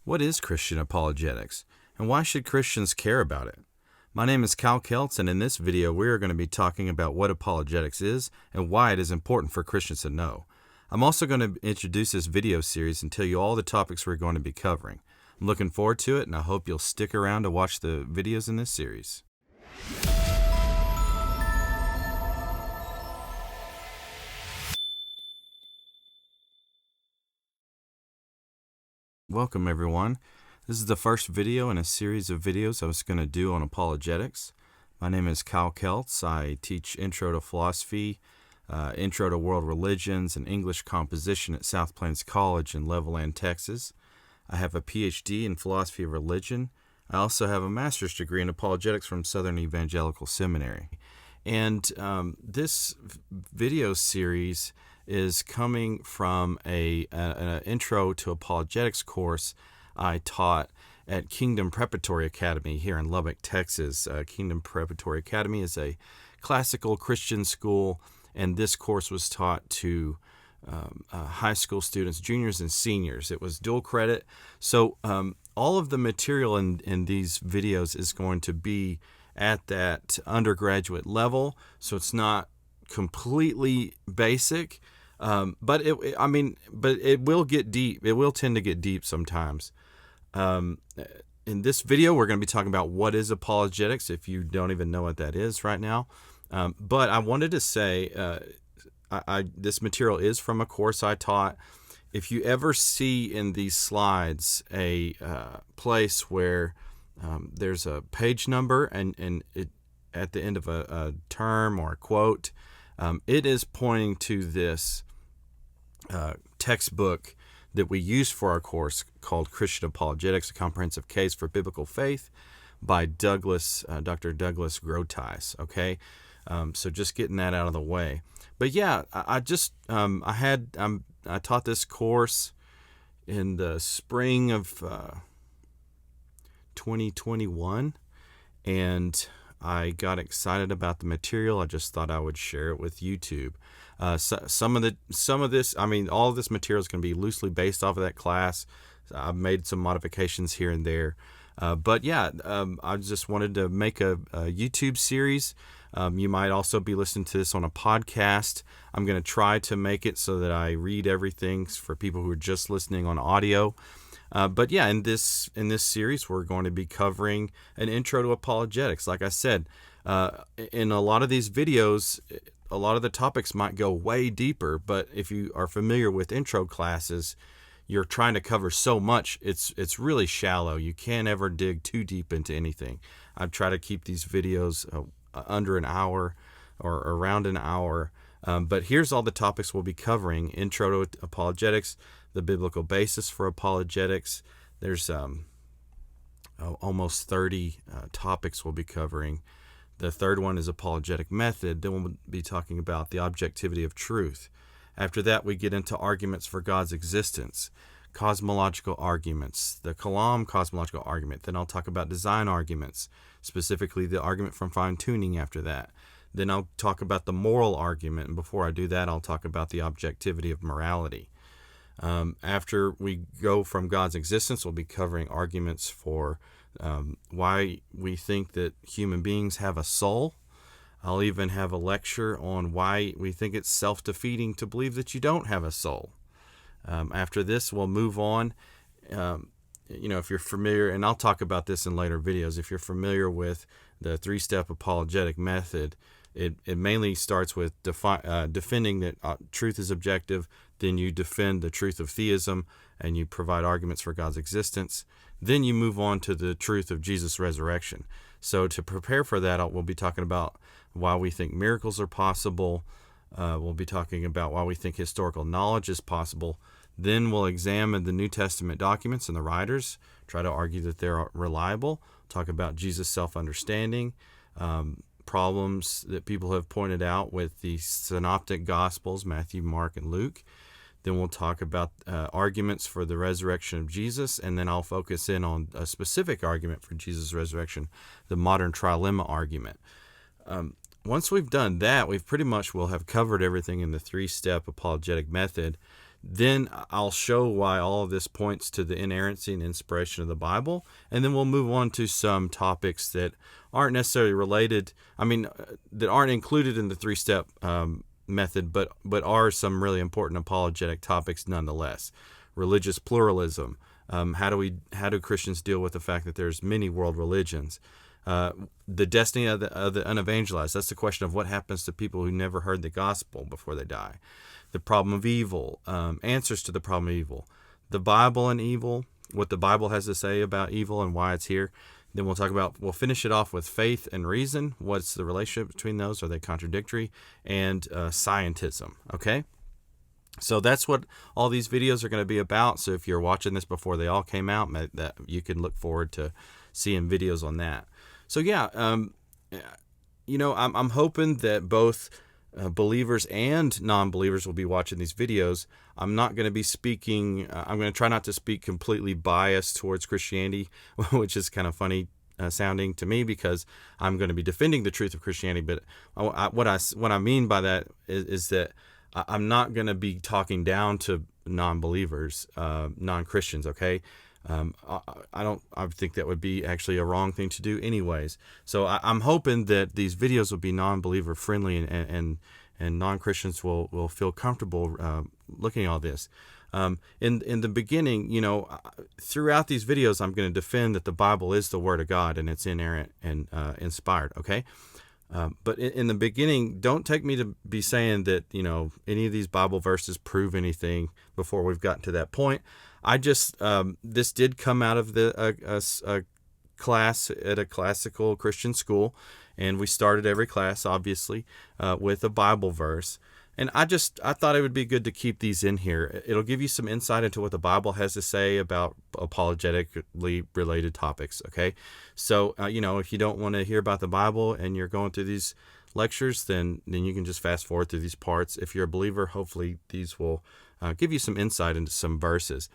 What is Christian apologetics, and why should Christians care about it? My name is Cal Keltz, and in this video we are going to be talking about what apologetics is and why it is important for Christians to know. I'm also going to introduce this video series and tell you all the topics we're going to be covering. I'm looking forward to it, and I hope you'll stick around to watch the videos in this series. Welcome everyone. This is the first video in a series of videos I was going to do on apologetics. My name is Cal Keltz. I teach Intro to Philosophy, Intro to World Religions, and English Composition at South Plains College in Levelland, Texas. I have a PhD in Philosophy of Religion. I also have a master's degree in apologetics from Southern Evangelical Seminary. And this video series is coming from an Intro to Apologetics course I taught at Kingdom Preparatory Academy here in Lubbock, Texas. Kingdom Preparatory Academy is a classical Christian school, and this course was taught to high school students, juniors and seniors. It was dual credit. So all of the material in these videos is going to be at that undergraduate level, so it's not completely basic, but it will get deep. It will tend to get deep sometimes. In this video, we're going to be talking about what is apologetics, if you don't even know what that is right now. But I wanted to say, this material is from a course I taught. If you ever see in these slides a place where there's a page number and it at the end of a term or a quote, it is pointing to this textbook that we use for our course called Christian Apologetics, A Comprehensive Case for Biblical Faith by Dr. Douglas Groothuis. Okay, so just getting that out of the way. But yeah, I taught this course in the spring of 2021, and I got excited about the material. I just thought I would share it with YouTube. Some of this, all of this material is going to be loosely based off of that class. I've made some modifications here and there. But yeah, I just wanted to make a YouTube series. You might also be listening to this on a podcast. I'm going to try to make it so that I read everything for people who are just listening on audio. But yeah, in this series, we're going to be covering an intro to apologetics. Like I said, in a lot of these videos, a lot of the topics might go way deeper. But if you are familiar with intro classes, you're trying to cover so much, it's really shallow. You can't ever dig too deep into anything. I try to keep these videos under an hour or around an hour. But here's all the topics we'll be covering: intro to apologetics, the biblical basis for apologetics. There's almost 30 topics we'll be covering. The third one is apologetic method. Then we'll be talking about the objectivity of truth. After that, we get into arguments for God's existence, cosmological arguments, the Kalam cosmological argument. Then I'll talk about design arguments, specifically the argument from fine-tuning after that. Then I'll talk about the moral argument, and before I do that, I'll talk about the objectivity of morality. After we go from God's existence, we'll be covering arguments for why we think that human beings have a soul. I'll even have a lecture on why we think it's self-defeating to believe that you don't have a soul. After this, we'll move on. If you're familiar, and I'll talk about this in later videos, if you're familiar with the three-step apologetic method, it mainly starts with defending that truth is objective. Then you defend the truth of theism, and you provide arguments for God's existence. Then you move on to the truth of Jesus' resurrection. So to prepare for that, we'll be talking about why we think miracles are possible. We'll be talking about why we think historical knowledge is possible. Then we'll examine the New Testament documents and the writers, try to argue that they're reliable, talk about Jesus' self-understanding, problems that people have pointed out with the synoptic gospels, Matthew, Mark, and Luke. Then we'll talk about arguments for the resurrection of Jesus, and then I'll focus in on a specific argument for Jesus' resurrection, the modern trilemma argument. Once we've done that, we've pretty much will have covered everything in the three-step apologetic method. Then I'll show why all of this points to the inerrancy and inspiration of the Bible. And then we'll move on to some topics that aren't necessarily related, that aren't included in the three-step method, but are some really important apologetic topics nonetheless. Religious pluralism. How do Christians deal with the fact that there's many world religions? The destiny of the unevangelized. That's the question of what happens to people who never heard the gospel before they die. The problem of evil, answers to the problem of evil, the Bible and evil, what the Bible has to say about evil and why it's here. Then we'll finish it off with faith and reason. What's the relationship between those? Are they contradictory? And scientism, okay? So that's what all these videos are going to be about. So if you're watching this before they all came out, that you can look forward to seeing videos on that. So yeah, I'm hoping that both believers and non-believers will be watching these videos. I'm not going to be speaking, I'm going to try not to speak completely biased towards Christianity, which is kind of funny sounding to me because I'm going to be defending the truth of Christianity. But what I mean by that is that I'm not going to be talking down to non-believers, non-Christians, okay? I think that would be actually a wrong thing to do anyways. So I'm hoping that these videos will be non-believer friendly and non-Christians will feel comfortable looking at all this. In the beginning, throughout these videos, I'm going to defend that the Bible is the Word of God and it's inerrant and inspired, okay? But in the beginning, don't take me to be saying that, any of these Bible verses prove anything before we've gotten to that point. I just, this did come out of a class at a classical Christian school, and we started every class, obviously, with a Bible verse. And I thought it would be good to keep these in here. It'll give you some insight into what the Bible has to say about apologetically related topics, okay? So, if you don't want to hear about the Bible and you're going through these lectures, then you can just fast forward through these parts. If you're a believer, hopefully these will give you some insight into some verses.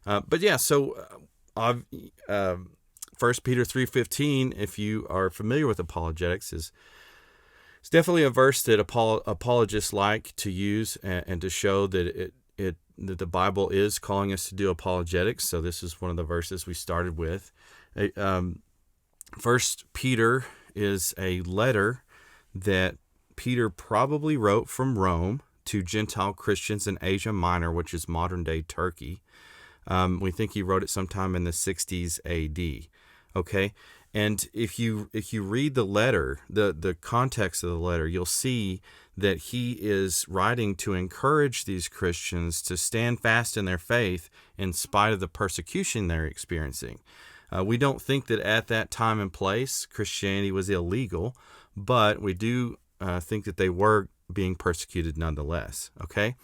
But yeah, so 1 Peter 3:15, if you are familiar with apologetics, it's definitely a verse that apologists like to use and to show that that the Bible is calling us to do apologetics. So this is one of the verses we started with. 1 Peter is a letter that Peter probably wrote from Rome to Gentile Christians in Asia Minor, which is modern-day Turkey. We think he wrote it sometime in the 60s AD. Okay, and if you read the letter, the context of the letter, you'll see that he is writing to encourage these Christians to stand fast in their faith in spite of the persecution they're experiencing. We don't think that at that time and place Christianity was illegal, but we do think that they were being persecuted nonetheless. Okay,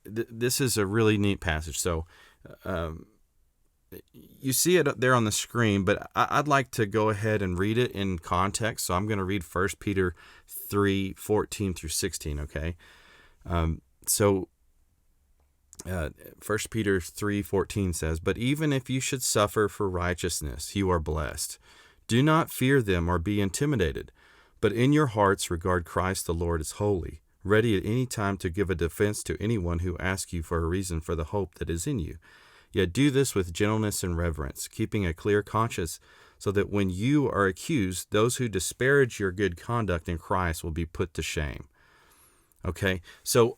this is a really neat passage. So you see it there on the screen, but I'd like to go ahead and read it in context. So I'm going to read 1 Peter 3:14 through 16. Okay, 1 Peter 3:14 says, "But even if you should suffer for righteousness, you are blessed. Do not fear them or be intimidated, but in your hearts regard Christ the Lord as holy, ready at any time to give a defense to anyone who asks you for a reason for the hope that is in you. Yet do this with gentleness and reverence, keeping a clear conscience, so that when you are accused, those who disparage your good conduct in Christ will be put to shame." Okay, so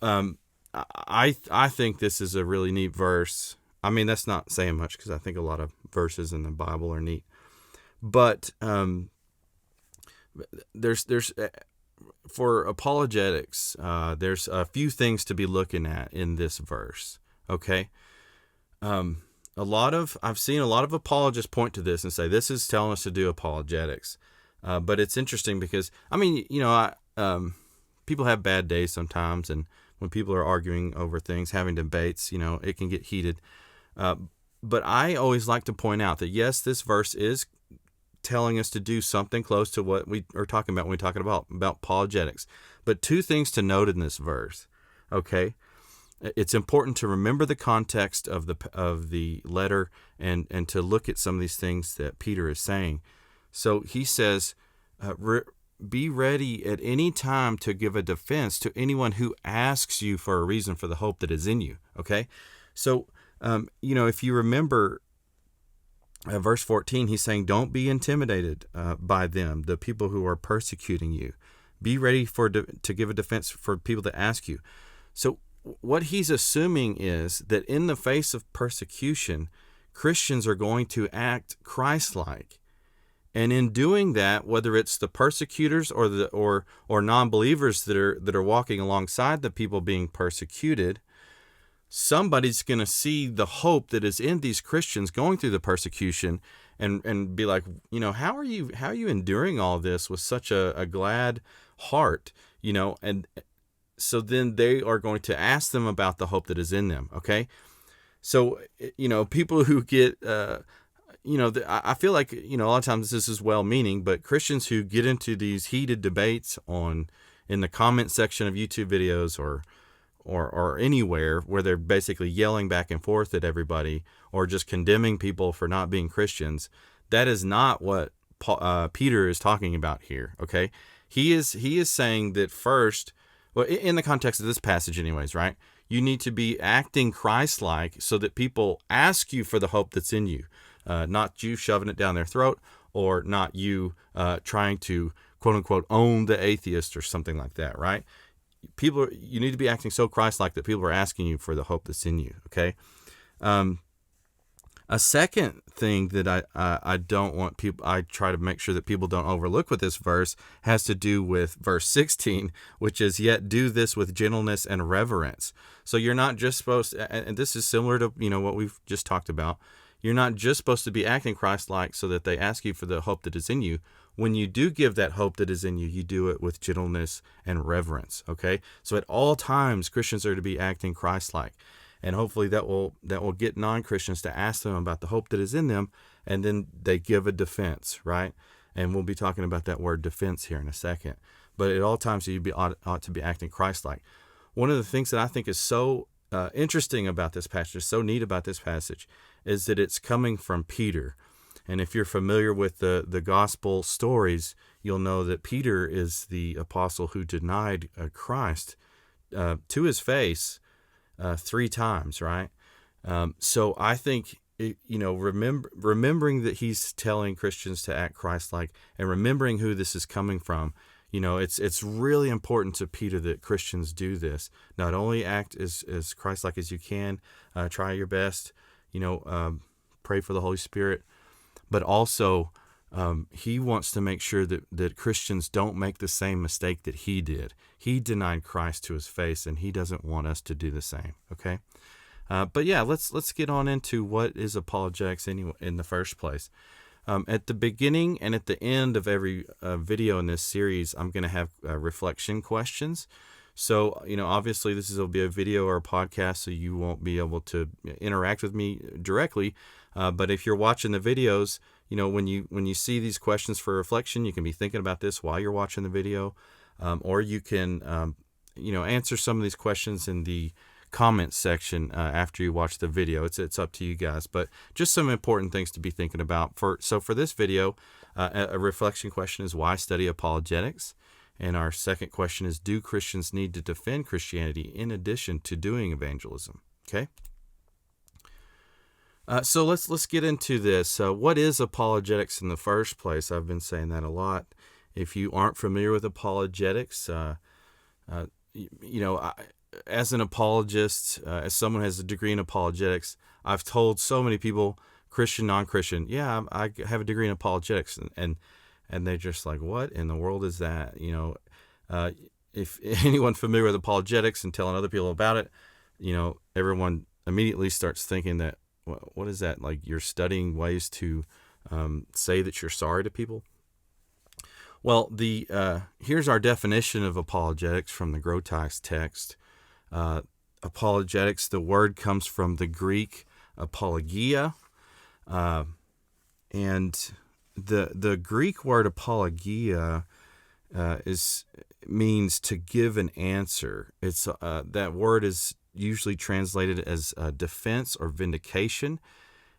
I think this is a really neat verse. I mean, that's not saying much because I think a lot of verses in the Bible are neat. But there's for apologetics, there's a few things to be looking at in this verse. Okay. I've seen a lot of apologists point to this and say, this is telling us to do apologetics. But it's interesting because, people have bad days sometimes. And when people are arguing over things, having debates, it can get heated. But I always like to point out that, yes, this verse is telling us to do something close to what we are talking about when we're talking about apologetics. But two things to note in this verse, okay? It's important to remember the context of the letter and to look at some of these things that Peter is saying. So he says, be ready at any time to give a defense to anyone who asks you for a reason for the hope that is in you. Okay, so if you remember verse 14, he's saying, don't be intimidated by them, the people who are persecuting you. Be ready to give a defense for people that ask you. So what he's assuming is that in the face of persecution, Christians are going to act Christ-like. And in doing that, whether it's the persecutors or non-believers that are walking alongside the people being persecuted, somebody's going to see the hope that is in these Christians going through the persecution and be like, how are you enduring all this with such a glad heart, and so then they are going to ask them about the hope that is in them. Okay. So, people who get, I feel like, a lot of times this is well-meaning, but Christians who get into these heated debates in the comment section of YouTube videos or anywhere where they're basically yelling back and forth at everybody or just condemning people for not being Christians, that is not what Peter is talking about here. Okay. He is saying that first, well, in the context of this passage anyways, right? You need to be acting Christ-like so that people ask you for the hope that's in you, not you shoving it down their throat or not you trying to, quote unquote, own the atheist or something like that, right? You need to be acting so Christ-like that people are asking you for the hope that's in you, okay? A second thing that I don't want people, I try to make sure that people don't overlook with this verse has to do with verse 16, which is, yet do this with gentleness and reverence. So you're not just supposed to, and this is similar to, what we've just talked about. You're not just supposed to be acting Christ-like so that they ask you for the hope that is in you. When you do give that hope that is in you, you do it with gentleness and reverence, okay? So at all times, Christians are to be acting Christ-like. And hopefully that will get non-Christians to ask them about the hope that is in them, and then they give a defense, right? And we'll be talking about that word defense here in a second. But at all times, you ought to be acting Christ-like. One of the things that I think is so interesting about this passage, so neat about this passage, is that it's coming from Peter. And if you're familiar with the gospel stories, you'll know that Peter is the apostle who denied Christ to his face 3 times, right? So I think, remembering that he's telling Christians to act Christ-like and remembering who this is coming from, it's really important to Peter that Christians do this. Not only act as Christ-like as you can, try your best, pray for the Holy Spirit, but also he wants to make sure that Christians don't make the same mistake that he did. He denied Christ to his face, and he doesn't want us to do the same. Okay, but yeah, let's get on into what is apologetics anyway in the first place. At the beginning and at the end of every video in this series, I'm going to have reflection questions. So, obviously will be a video or a podcast, so you won't be able to interact with me directly. But if you're watching the videos, when you see these questions for reflection, you can be thinking about this while you're watching the video, or you can, answer some of these questions in the comments section after you watch the video. It's up to you guys, but just some important things to be thinking about. So for this video, a reflection question is, why study apologetics? And our second question is, do Christians need to defend Christianity in addition to doing evangelism? Okay. So let's get into this. What is apologetics in the first place? I've been saying that a lot. If you aren't familiar with apologetics, as an apologist, as someone who has a degree in apologetics, I've told so many people, Christian, non-Christian, yeah, I have a degree in apologetics, and they're just like, what in the world is that? If anyone familiar with apologetics and telling other people about it, everyone immediately starts thinking that, what is that? Like, you're studying ways to say that you're sorry to people? Well, here's our definition of apologetics from the Grotext text. Apologetics, the word comes from the Greek apologia, and the Greek word apologia means to give an answer. It's that word is usually translated as defense or vindication.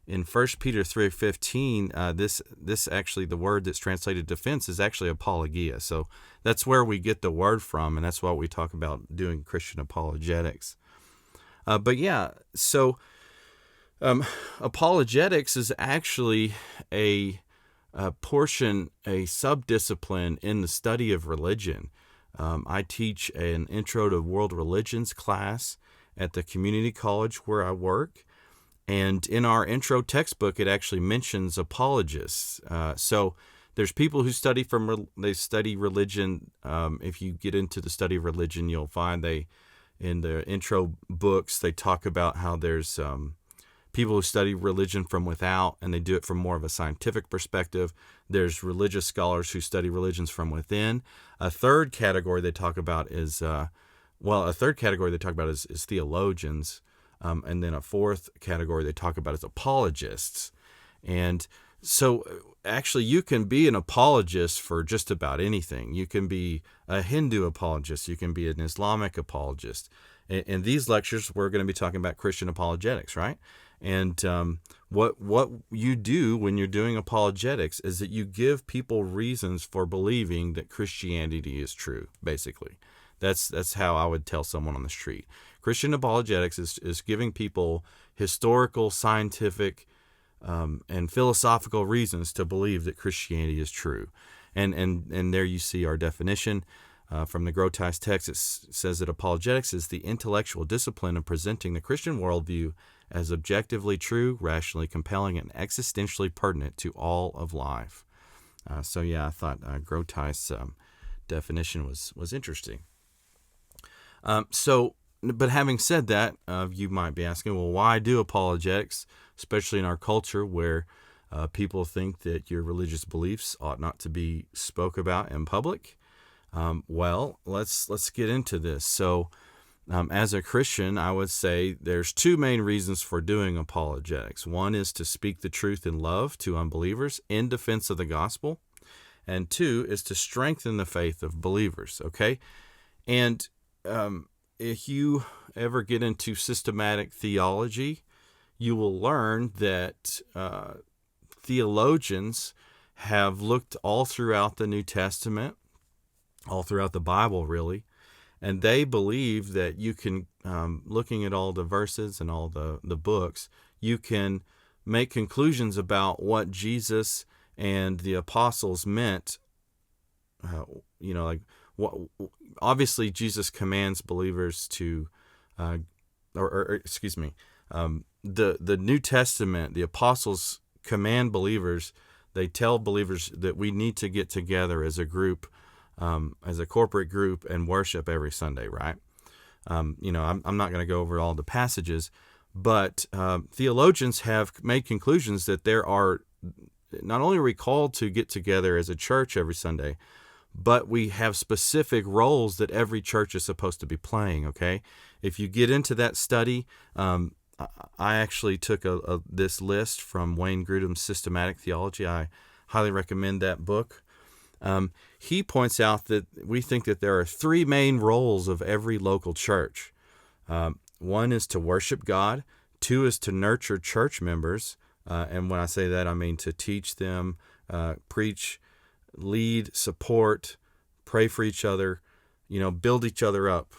in 1 Peter 3:15, this actually, the word that's translated defense is actually apologia. So that's where we get the word from, and that's what we talk about doing Christian apologetics. But yeah, so apologetics is actually a portion, a subdiscipline in the study of religion. I teach an Intro to World Religions class at the community college where I work. And in our intro textbook, it actually mentions apologists. So there's people who study they study religion. If you get into the study of religion, you'll find in the intro books, they talk about how there's people who study religion from without, and they do it from more of a scientific perspective. There's religious scholars who study religions from within. A third category they talk about is theologians. And then a fourth category they talk about is apologists. And so actually you can be an apologist for just about anything. You can be a Hindu apologist. You can be an Islamic apologist. In these lectures, we're going to be talking about Christian apologetics, right? And what you do when you're doing apologetics is that you give people reasons for believing that Christianity is true, basically. That's how I would tell someone on the street. Christian apologetics is giving people historical, scientific, and philosophical reasons to believe that Christianity is true. And there you see our definition. From the Grotius text, it says that apologetics is the intellectual discipline of presenting the Christian worldview as objectively true, rationally compelling, and existentially pertinent to all of life. So yeah, I thought Grotius' definition was interesting. But having said that, you might be asking, well, why do apologetics, especially in our culture where people think that your religious beliefs ought not to be spoke about in public? Well, let's get into this. So, as a Christian, I would say there's two main reasons for doing apologetics. One is to speak the truth in love to unbelievers in defense of the gospel, and two is to strengthen the faith of believers. Okay, and if you ever get into systematic theology, you will learn that theologians have looked all throughout the New Testament, all throughout the Bible, really, and they believe that you can, looking at all the verses and all the books, you can make conclusions about what Jesus and the apostles meant. Obviously Jesus commands believers to, the New Testament, the apostles command believers. They tell believers that we need to get together as a group, as a corporate group, and worship every Sunday, right? I'm not going to go over all the passages, but theologians have made conclusions that there are, not only are we called to get together as a church every Sunday, but we have specific roles that every church is supposed to be playing, okay? If you get into that study, I actually took this list from Wayne Grudem's Systematic Theology. I highly recommend that book. He points out that we think that there are three main roles of every local church. One is to worship God. Two is to nurture church members. And when I say that, I mean to teach them, preach, lead, support, pray for each other, build each other up,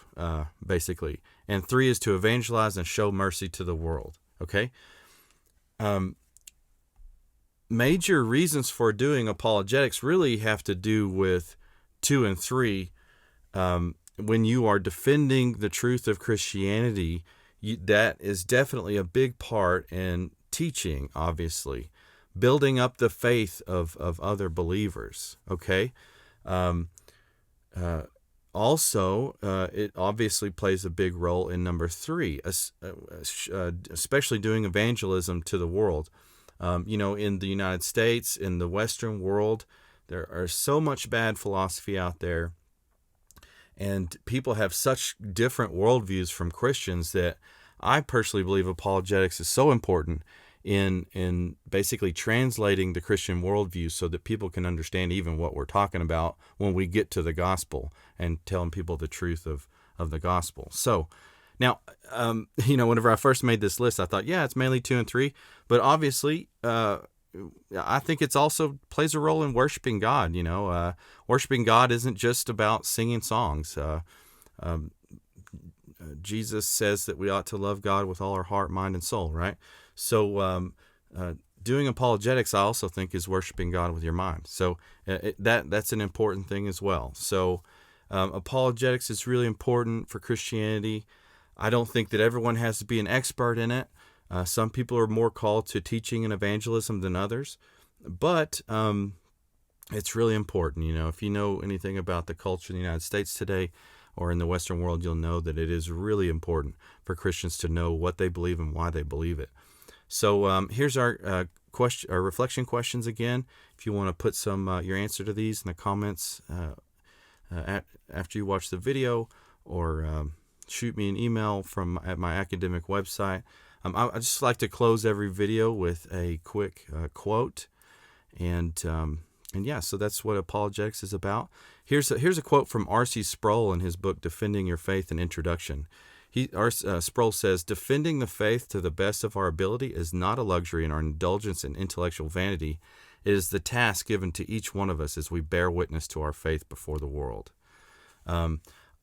basically. And three is to evangelize and show mercy to the world. Okay? Major reasons for doing apologetics really have to do with 2 and 3. When you are defending the truth of Christianity, that is definitely a big part in teaching, obviously. Building up the faith of other believers, okay? Also, it obviously plays a big role in number 3, especially doing evangelism to the world. In the United States, in the Western world, there are so much bad philosophy out there, and people have such different worldviews from Christians that I personally believe apologetics is so important in basically translating the Christian worldview so that people can understand even what we're talking about when we get to the gospel and telling people the truth of the gospel. So Now, whenever I first made this list, I thought, yeah, it's mainly 2 and 3, but obviously, I think it's also plays a role in worshiping God. Worshiping God isn't just about singing songs. Jesus says that we ought to love God with all our heart, mind, and soul, right? So doing apologetics, I also think, is worshiping God with your mind. So that's an important thing as well. So apologetics is really important for Christianity. I don't think that everyone has to be an expert in it. Some people are more called to teaching and evangelism than others, but it's really important. If you know anything about the culture in the United States today or in the Western world, you'll know that it is really important for Christians to know what they believe and why they believe it. So here's our reflection questions again. If you want to put some your answer to these in the comments after you watch the video, or shoot me an email at my academic website. I just like to close every video with a quick quote, and yeah, so that's what apologetics is about. Here's a quote from R.C. Sproul in his book Defending Your Faith, an Introduction. Sproul says, "Defending the faith to the best of our ability is not a luxury in our indulgence in intellectual vanity. It is the task given to each one of us as we bear witness to our faith before the world."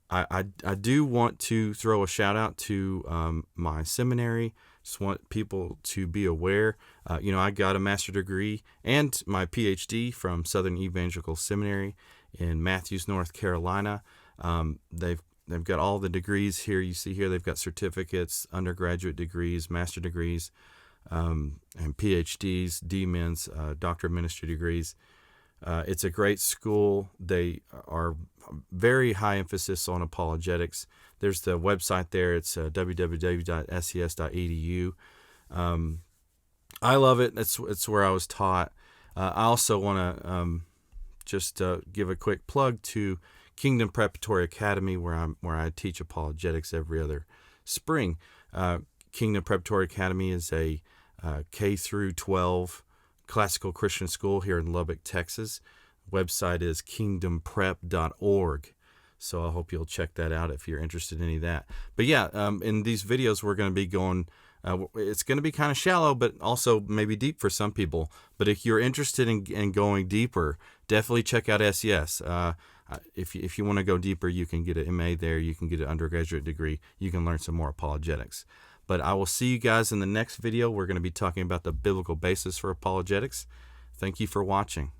I do want to throw a shout out to my seminary. Just want people to be aware. I got a master's degree and my PhD from Southern Evangelical Seminary in Matthews, North Carolina. They've got all the degrees here. You see here they've got certificates, undergraduate degrees, master degrees, and PhDs, DMins, Doctor of Ministry degrees. It's a great school. They are very high emphasis on apologetics. There's the website there. It's www.ses.edu. I love it. It's where I was taught. I also want to just give a quick plug to Kingdom Preparatory Academy, where I teach apologetics every other spring. Kingdom Preparatory Academy is a K through 12 classical Christian school here in Lubbock, Texas. Website is kingdomprep.org. So I hope you'll check that out if you're interested in any of that. But yeah, in these videos, we're going to be going, it's going to be kind of shallow, but also maybe deep for some people. But if you're interested in going deeper, definitely check out SES. If you want to go deeper, you can get an MA there. You can get an undergraduate degree. You can learn some more apologetics. But I will see you guys in the next video. We're going to be talking about the biblical basis for apologetics. Thank you for watching.